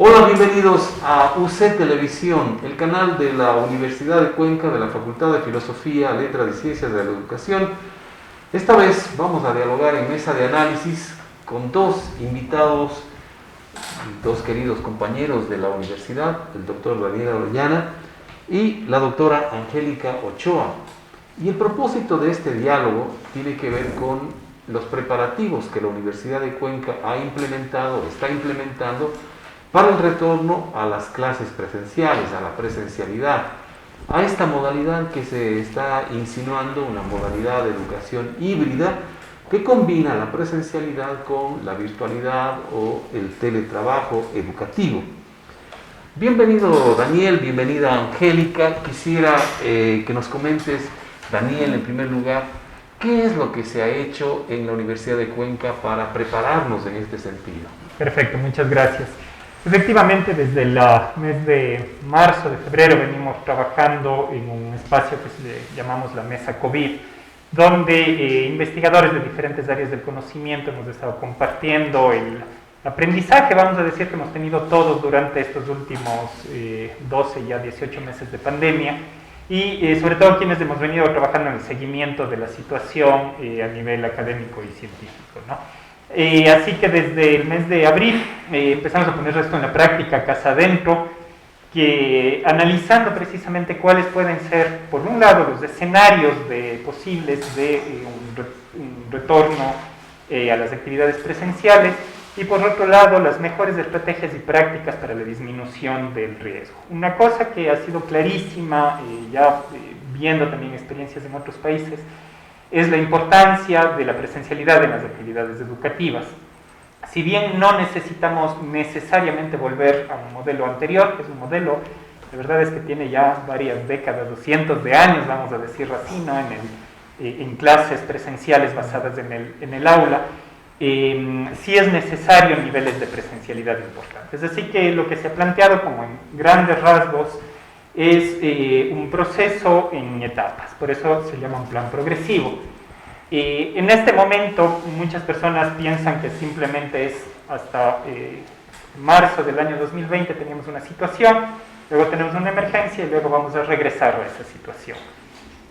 Hola, bienvenidos a UC Televisión, el canal de la Universidad de Cuenca de la Facultad de Filosofía, Letras y Ciencias de la Educación. Esta vez vamos a dialogar en mesa de análisis con dos invitados, dos queridos compañeros de la universidad, el doctor Daniel Orellana y la doctora Angélica Ochoa. Y el propósito de este diálogo tiene que ver con los preparativos que la Universidad de Cuenca está implementando para el retorno a las clases presenciales, a la presencialidad, a esta modalidad que se está insinuando, una modalidad de educación híbrida que combina la presencialidad con la virtualidad o el teletrabajo educativo. Bienvenido Daniel, bienvenida Angélica. Quisiera que nos comentes, Daniel, en primer lugar, ¿qué es lo que se ha hecho en la Universidad de Cuenca para prepararnos en este sentido? Perfecto, muchas gracias. Efectivamente, desde el mes de marzo, de febrero, venimos trabajando en un espacio que le llamamos la Mesa COVID, donde investigadores de diferentes áreas del conocimiento hemos estado compartiendo el aprendizaje, vamos a decir, que hemos tenido todos durante estos últimos 12, ya 18 meses de pandemia, y sobre todo quienes hemos venido trabajando en el seguimiento de la situación a nivel académico y científico, ¿no? Así que desde el mes de abril empezamos a poner esto en la práctica casa adentro, analizando precisamente cuáles pueden ser, por un lado, los escenarios posibles de un retorno a las actividades presenciales y, por otro lado, las mejores estrategias y prácticas para la disminución del riesgo. Una cosa que ha sido clarísima, viendo también experiencias en otros países, es la importancia de la presencialidad en las actividades educativas. Si bien no necesitamos necesariamente volver a un modelo anterior, que es un modelo, la verdad es que tiene ya varias décadas, 200 de años, vamos a decirlo así, ¿no? En clases presenciales basadas en el aula, sí es necesario niveles de presencialidad importantes. Es decir, que lo que se ha planteado como en grandes rasgos es un proceso en etapas, por eso se llama un plan progresivo. En este momento muchas personas piensan que simplemente es hasta marzo del año 2020 teníamos una situación, luego tenemos una emergencia y luego vamos a regresar a esa situación.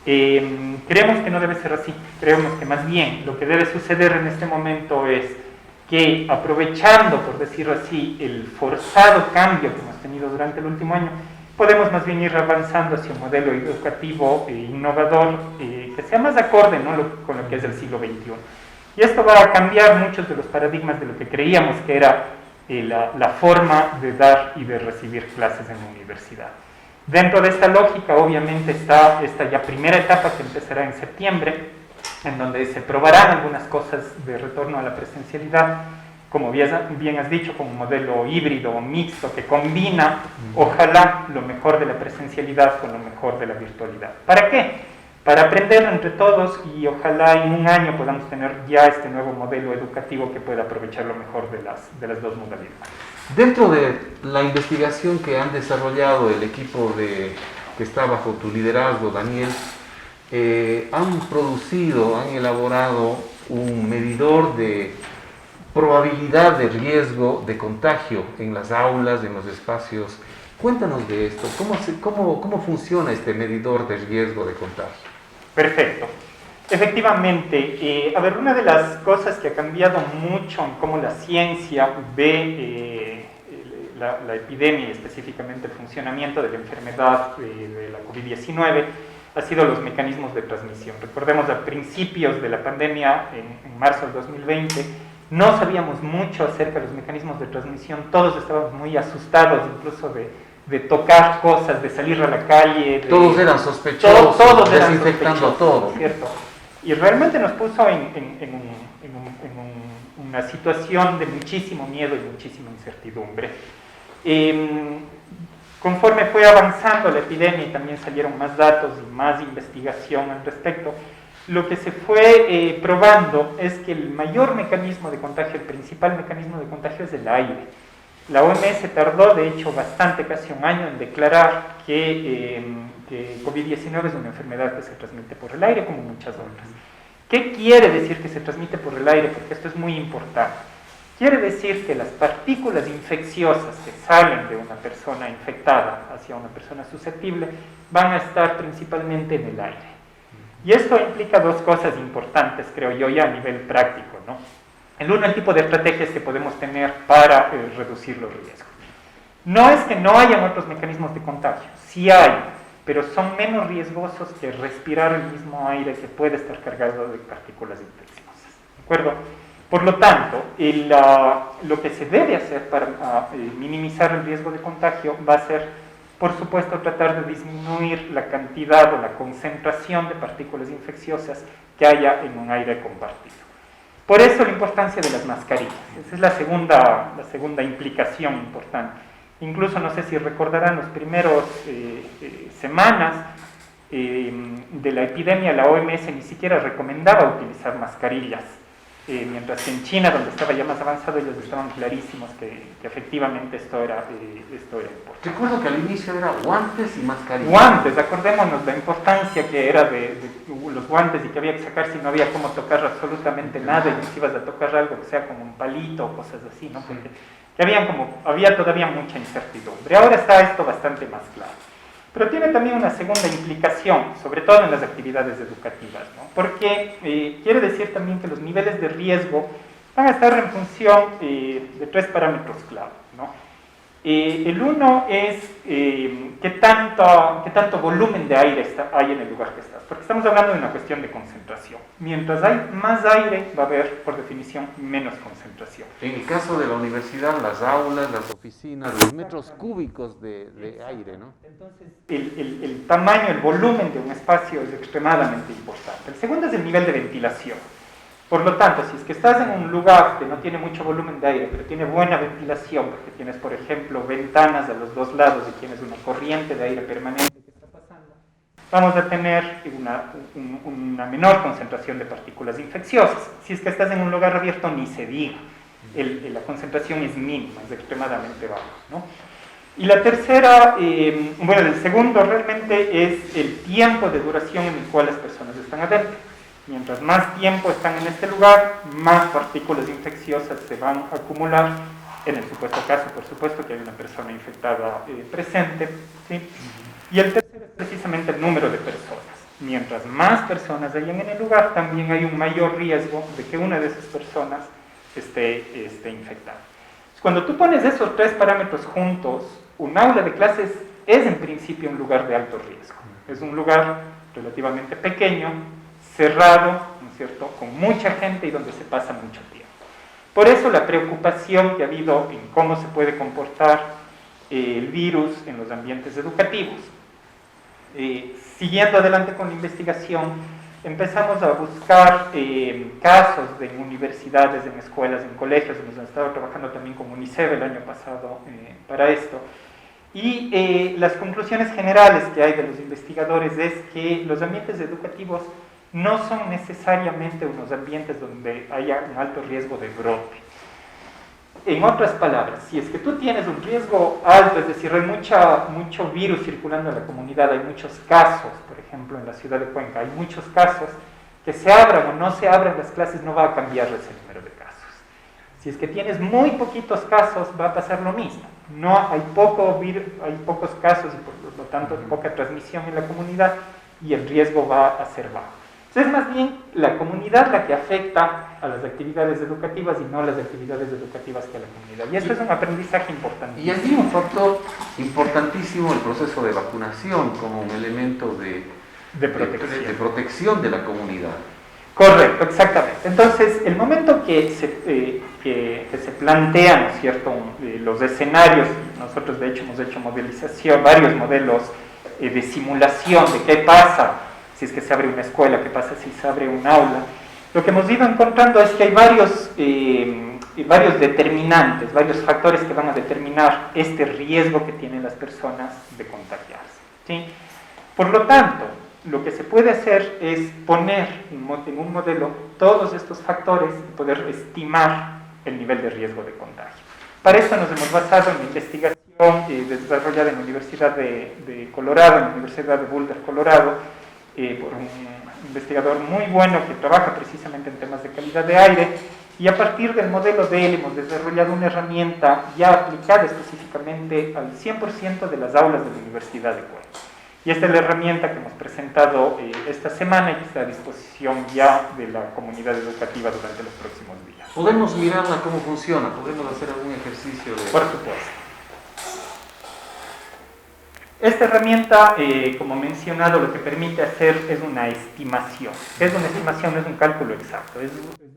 Creemos que no debe ser así, creemos que más bien lo que debe suceder en este momento es que, aprovechando, por decirlo así, el forzado cambio que hemos tenido durante el último año, podemos más bien ir avanzando hacia un modelo educativo innovador que sea más acorde, ¿no?, con lo que es el siglo XXI. Y esto va a cambiar muchos de los paradigmas de lo que creíamos que era la forma de dar y de recibir clases en la universidad. Dentro de esta lógica, obviamente, está esta ya primera etapa que empezará en septiembre, en donde se probarán algunas cosas de retorno a la presencialidad, como bien has dicho, como un modelo híbrido o mixto que combina, ojalá, lo mejor de la presencialidad con lo mejor de la virtualidad. ¿Para qué? Para aprender entre todos y ojalá en un año podamos tener ya este nuevo modelo educativo que pueda aprovechar lo mejor de las dos modalidades. Dentro de la investigación que han desarrollado el equipo que está bajo tu liderazgo, Daniel, han elaborado un medidor de probabilidad de riesgo de contagio en las aulas, en los espacios. Cuéntanos de esto, ¿cómo funciona este medidor de riesgo de contagio? Perfecto. Efectivamente, una de las cosas que ha cambiado mucho en cómo la ciencia ve la epidemia y específicamente el funcionamiento de la enfermedad de la COVID-19 ha sido los mecanismos de transmisión. Recordemos, a principios de la pandemia, en marzo del 2020, no sabíamos mucho acerca de los mecanismos de transmisión, todos estábamos muy asustados incluso de tocar cosas, de salir a la calle. Todos eran sospechosos, todos desinfectando todo. ¿Cierto? Y realmente nos puso en una situación de muchísimo miedo y muchísima incertidumbre. Conforme fue avanzando la epidemia y también salieron más datos y más investigación al respecto, lo que se fue probando es que el mayor mecanismo de contagio, el principal mecanismo de contagio es el aire. La OMS tardó, de hecho, bastante, casi un año, en declarar que COVID-19 es una enfermedad que se transmite por el aire, como muchas otras. ¿Qué quiere decir que se transmite por el aire? Porque esto es muy importante. Quiere decir que las partículas infecciosas que salen de una persona infectada hacia una persona susceptible van a estar principalmente en el aire. Y esto implica dos cosas importantes, creo yo, ya a nivel práctico, ¿no? El uno, el tipo de estrategias que podemos tener para reducir los riesgos. No es que no hayan otros mecanismos de contagio, sí hay, pero son menos riesgosos que respirar el mismo aire que puede estar cargado de partículas infecciosas, ¿de acuerdo? Por lo tanto, lo que se debe hacer para minimizar el riesgo de contagio va a ser, por supuesto, tratar de disminuir la cantidad o la concentración de partículas infecciosas que haya en un aire compartido. Por eso la importancia de las mascarillas. Esa es la segunda implicación importante. Incluso, no sé si recordarán, los primeros semanas de la epidemia, la OMS ni siquiera recomendaba utilizar mascarillas. Mientras que en China, donde estaba ya más avanzado, ellos estaban clarísimos que efectivamente esto era importante. Recuerdo que al inicio era guantes y mascarillas. Guantes, acordémonos la importancia que era de los guantes y que había que sacar si no había cómo tocar absolutamente nada, y si ibas a tocar algo que sea como un palito o cosas así, ¿no? Porque había todavía mucha incertidumbre. Ahora está esto bastante más claro. Pero tiene también una segunda implicación, sobre todo en las actividades educativas, ¿no? Porque quiere decir también que los niveles de riesgo van a estar en función de tres parámetros clave, ¿no? El uno es qué tanto volumen de aire hay en el lugar que estás, porque estamos hablando de una cuestión de concentración. Mientras hay más aire, va a haber, por definición, menos concentración. En el caso de la universidad, las aulas, las oficinas, los metros cúbicos de aire, ¿no? Entonces, el tamaño, el volumen de un espacio es extremadamente importante. El segundo es el nivel de ventilación. Por lo tanto, si es que estás en un lugar que no tiene mucho volumen de aire, pero tiene buena ventilación, porque tienes, por ejemplo, ventanas a los dos lados y tienes una corriente de aire permanente que está pasando, vamos a tener una menor concentración de partículas infecciosas. Si es que estás en un lugar abierto, ni se diga. La concentración es mínima, es extremadamente baja, ¿no? Y la tercera, el segundo realmente es el tiempo de duración en el cual las personas están adentro. Mientras más tiempo están en este lugar, más partículas infecciosas se van a acumular, en el supuesto caso, por supuesto, que hay una persona infectada presente, ¿sí? Y el tercero es precisamente el número de personas. Mientras más personas hayan en el lugar, también hay un mayor riesgo de que una de esas personas esté infectada. Cuando tú pones esos tres parámetros juntos, un aula de clases es en principio un lugar de alto riesgo. Es un lugar relativamente pequeño, cerrado, ¿no es cierto?, con mucha gente y donde se pasa mucho tiempo. Por eso la preocupación que ha habido en cómo se puede comportar el virus en los ambientes educativos. Siguiendo adelante con la investigación, empezamos a buscar casos en universidades, en escuelas, en colegios. Hemos estado trabajando también con UNICEF el año pasado para esto. Y las conclusiones generales que hay de los investigadores es que los ambientes educativos no son necesariamente unos ambientes donde haya un alto riesgo de brote. En otras palabras, si es que tú tienes un riesgo alto, es decir, hay mucho virus circulando en la comunidad, hay muchos casos, por ejemplo, en la ciudad de Cuenca, hay muchos casos, que se abran o no se abran las clases no va a cambiar ese número de casos. Si es que tienes muy poquitos casos, va a pasar lo mismo. Hay pocos casos y por lo tanto poca transmisión en la comunidad y el riesgo va a ser bajo. Entonces, es más bien la comunidad la que afecta a las actividades educativas y no las actividades educativas que a la comunidad. Y esto es un aprendizaje importante. Y allí un factor importantísimo el proceso de vacunación como un elemento de protección de la comunidad. Correcto, exactamente. Entonces, el momento que se plantean, ¿no es cierto?, los escenarios, nosotros de hecho hemos hecho modelización, varios modelos de simulación de qué pasa si es que se abre una escuela, qué pasa si se abre un aula. Lo que hemos ido encontrando es que hay varios determinantes, varios factores que van a determinar este riesgo que tienen las personas de contagiarse, ¿sí? Por lo tanto, lo que se puede hacer es poner en un modelo todos estos factores y poder estimar el nivel de riesgo de contagio. Para eso nos hemos basado en la investigación desarrollada en la Universidad de Colorado, en la Universidad de Boulder, Colorado, por un investigador muy bueno que trabaja precisamente en temas de calidad de aire, Y a partir del modelo de él hemos desarrollado una herramienta ya aplicada específicamente al 100% de las aulas de la Universidad de Cuenca. Y esta es la herramienta que hemos presentado esta semana y que está a disposición ya de la comunidad educativa durante los próximos días. ¿Podemos mirarla cómo funciona? ¿Podemos hacer algún ejercicio de...? Por supuesto. Esta herramienta, como mencionado, lo que permite hacer es una estimación. Es una estimación, no es un cálculo exacto, es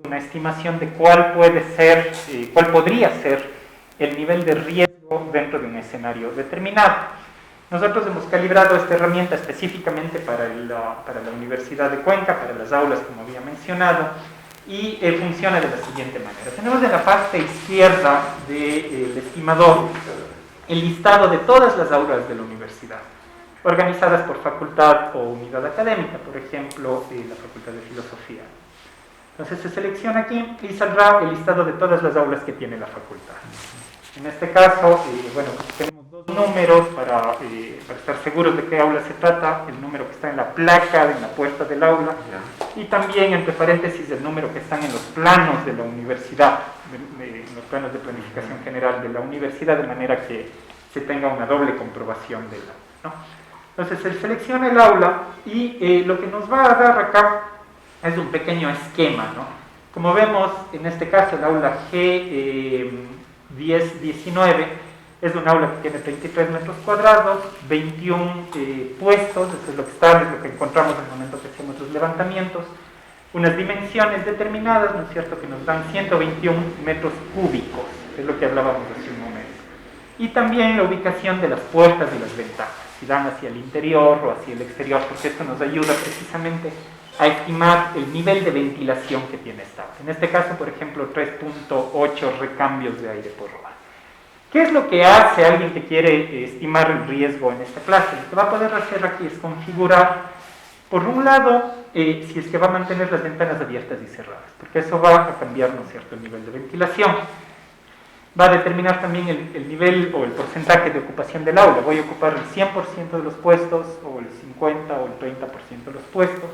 una estimación de cuál podría ser el nivel de riesgo dentro de un escenario determinado. Nosotros hemos calibrado esta herramienta específicamente para la Universidad de Cuenca, para las aulas, como había mencionado, y funciona de la siguiente manera. Tenemos en la parte izquierda del estimador el listado de todas las aulas de la universidad, organizadas por facultad o unidad académica, por ejemplo, la Facultad de Filosofía. Entonces se selecciona aquí y saldrá el listado de todas las aulas que tiene la facultad. En este caso, tenemos dos números para estar seguros de qué aula se trata: el número que está en la placa, en la puerta del aula, y también, entre paréntesis, el número que están en los planos de la universidad, en los planos de planificación general de la universidad, de manera que se tenga una doble comprobación del aula, ¿no? Entonces se selecciona el aula y lo que nos va a dar acá es un pequeño esquema, ¿no? Como vemos, en este caso el aula G1019 es un aula que tiene 33 metros cuadrados, 21 puestos, eso es lo que está, es lo que encontramos en el momento que hacemos los levantamientos, unas dimensiones determinadas, ¿no es cierto?, que nos dan 121 metros cúbicos, es lo que hablábamos hace un momento. Y también la ubicación de las puertas y las ventanas, si dan hacia el interior o hacia el exterior, porque esto nos ayuda precisamente a estimar el nivel de ventilación que tiene esta aula. En este caso, por ejemplo, 3.8 recambios de aire por hora. ¿Qué es lo que hace alguien que quiere estimar el riesgo en esta clase? Lo que va a poder hacer aquí es configurar, por un lado, si es que va a mantener las ventanas abiertas y cerradas, porque eso va a cambiar, ¿no es cierto?, el nivel de ventilación. Va a determinar también el nivel o el porcentaje de ocupación del aula. Voy a ocupar el 100% de los puestos, o el 50% o el 30% de los puestos.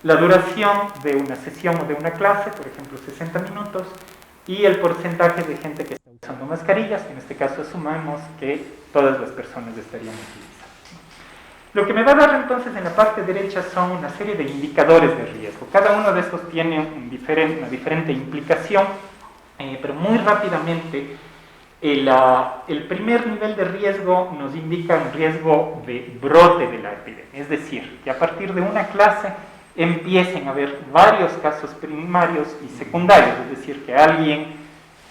La duración de una sesión o de una clase, por ejemplo 60 minutos, y el porcentaje de gente que está usando mascarillas. En este caso asumamos que todas las personas estarían utilizando. Lo que me va a dar entonces en la parte derecha son una serie de indicadores de riesgo. Cada uno de estos tiene una diferente implicación, pero muy rápidamente el primer nivel de riesgo nos indica un riesgo de brote de la epidemia. Es decir, que a partir de una clase empiecen a haber varios casos primarios y secundarios, es decir, que alguien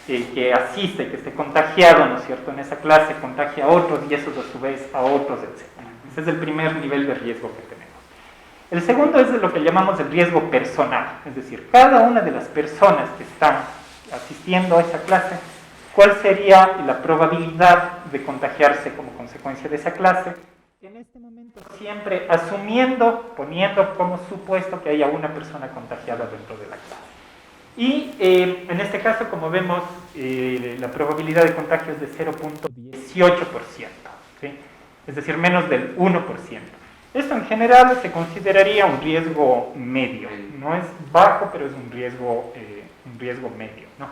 que asiste, que esté contagiado, ¿no es cierto?, en esa clase contagia a otros y esos a su vez a otros, etc. Ese es el primer nivel de riesgo que tenemos. El segundo es de lo que llamamos el riesgo personal, es decir, cada una de las personas que están asistiendo a esa clase, ¿cuál sería la probabilidad de contagiarse como consecuencia de esa clase? En este momento siempre asumiendo, poniendo como supuesto que haya una persona contagiada dentro de la clase. Y en este caso, como vemos, la probabilidad de contagio es de 0.18%, ¿sí? Es decir, menos del 1%. Esto en general se consideraría un riesgo medio, no es bajo, pero es un riesgo medio, ¿no?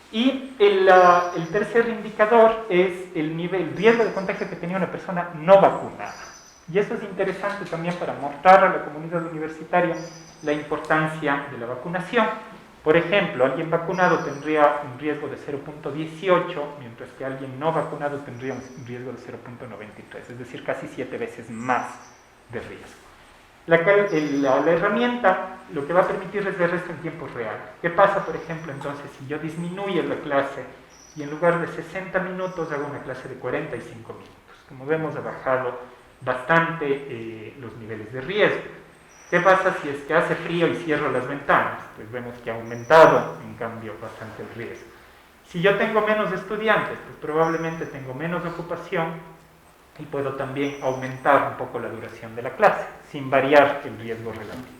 Y el tercer indicador es el riesgo de contagio que tenía una persona no vacunada. Y eso es interesante también para mostrar a la comunidad universitaria la importancia de la vacunación. Por ejemplo, alguien vacunado tendría un riesgo de 0.18, mientras que alguien no vacunado tendría un riesgo de 0.93, es decir, casi 7 veces más de riesgo. La herramienta lo que va a permitir es ver esto en tiempo real. ¿Qué pasa, por ejemplo, entonces, si yo disminuyo la clase y en lugar de 60 minutos hago una clase de 45 minutos? Como vemos, ha bajado bastante los niveles de riesgo. ¿Qué pasa si es que hace frío y cierro las ventanas? Pues vemos que ha aumentado, en cambio, bastante el riesgo. Si yo tengo menos estudiantes, pues probablemente tengo menos ocupación y puedo también aumentar un poco la duración de la clase, sin variar el riesgo relativo.